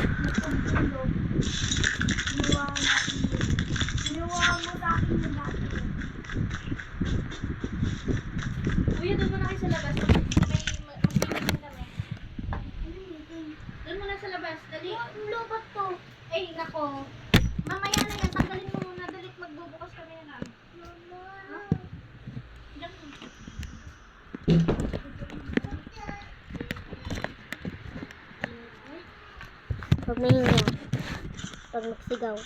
Natutulog. Ginawa natin yun. Ginawa mo sa akin yung dati. Kuya, doon muna kayo sa labas. Mag-meeting kami. Ano meeting? Doon muna sa labas. Dali. Ang lobat to. Ay, nako. Mamaya na yan. Tanggalin mo muna. Dalit magbubukas kami na. Mama. Diyan mo. Pag mahinga. Pag magsigaw.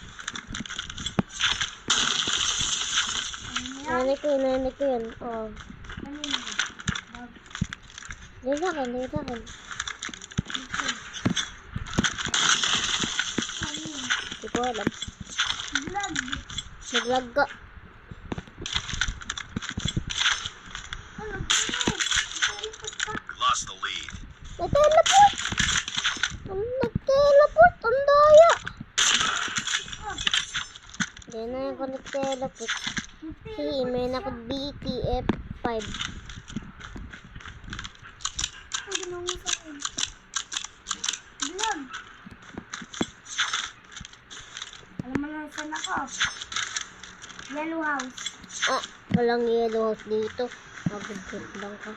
Narinig ko yun. Oo. Ano yun? Dito sa akin. Ano yun? Hindi ko alam. Vlog. Naglag ka. Ano? Lost the lead. Nag-teleport! Nag-teleport! Ang daya! Hindi na yung nag-teleport. Si Imen ako BTF5. Ano ginawa mo sa akin? Vlog. Alam mo na saan ako? Yellow house. Ah, walang yellow house dito. Magugod lang ka.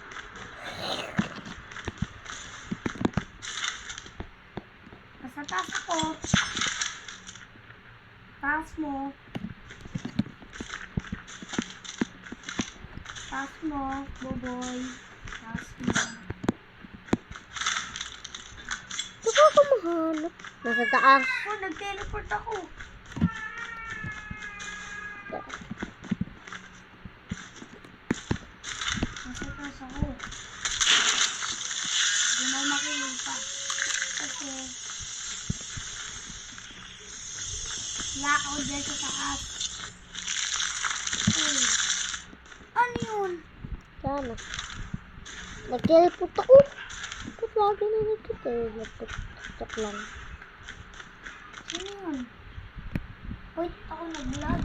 Nasa taas ako. Taas mo. Taas mo, boboy. Taas mo. Saka ako mahanap. Nasa taas. Oh, nag-teleport ako. Nasa taas ako. Hindi mo makikita. Kasi wala ako dyan sa taas. Uy. Ano yun? Sana. Nag-teleport ako. Ba't lagi na nag-teleport? Check lang. Sino yun? Wait, ako nag-vlog.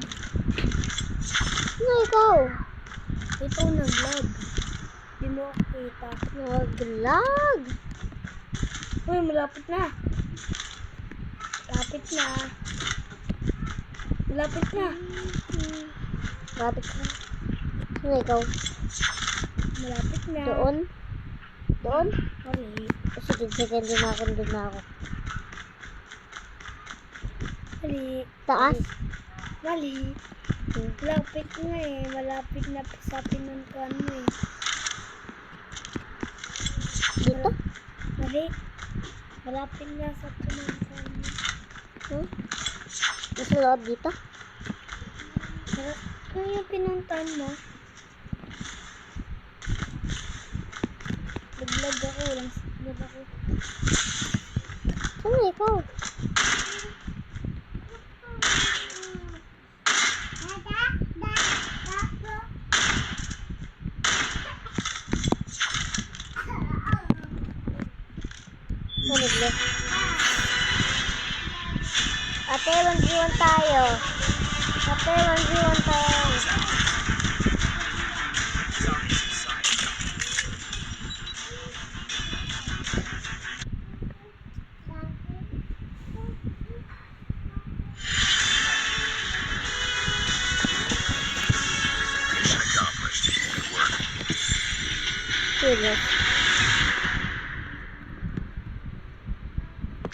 Ano ikaw? Ito nag-vlog. Hindi mo ako kita. Nag-lag. Uy, malapit na. Malapit na. Malapit na. Rapit ka. Ano ikaw? Malapit na. Doon? Doon? Mali. Sige, doon na ako. Mali. Taas? Mali. Malapit na eh. Malapit na sa pinuntuan mo eh. Dito? Mali. Malapit na sa pinuntuan mo. Hmm? Nasa loob dito? Ano yung pinuntuan mo? Nag-vlog ako. Walang signal ako. Saan ikaw? Nalaglag. Ate, 1v1 tayo. Ate, 1v1 tayo. Mission accomplished. Good work. Serious.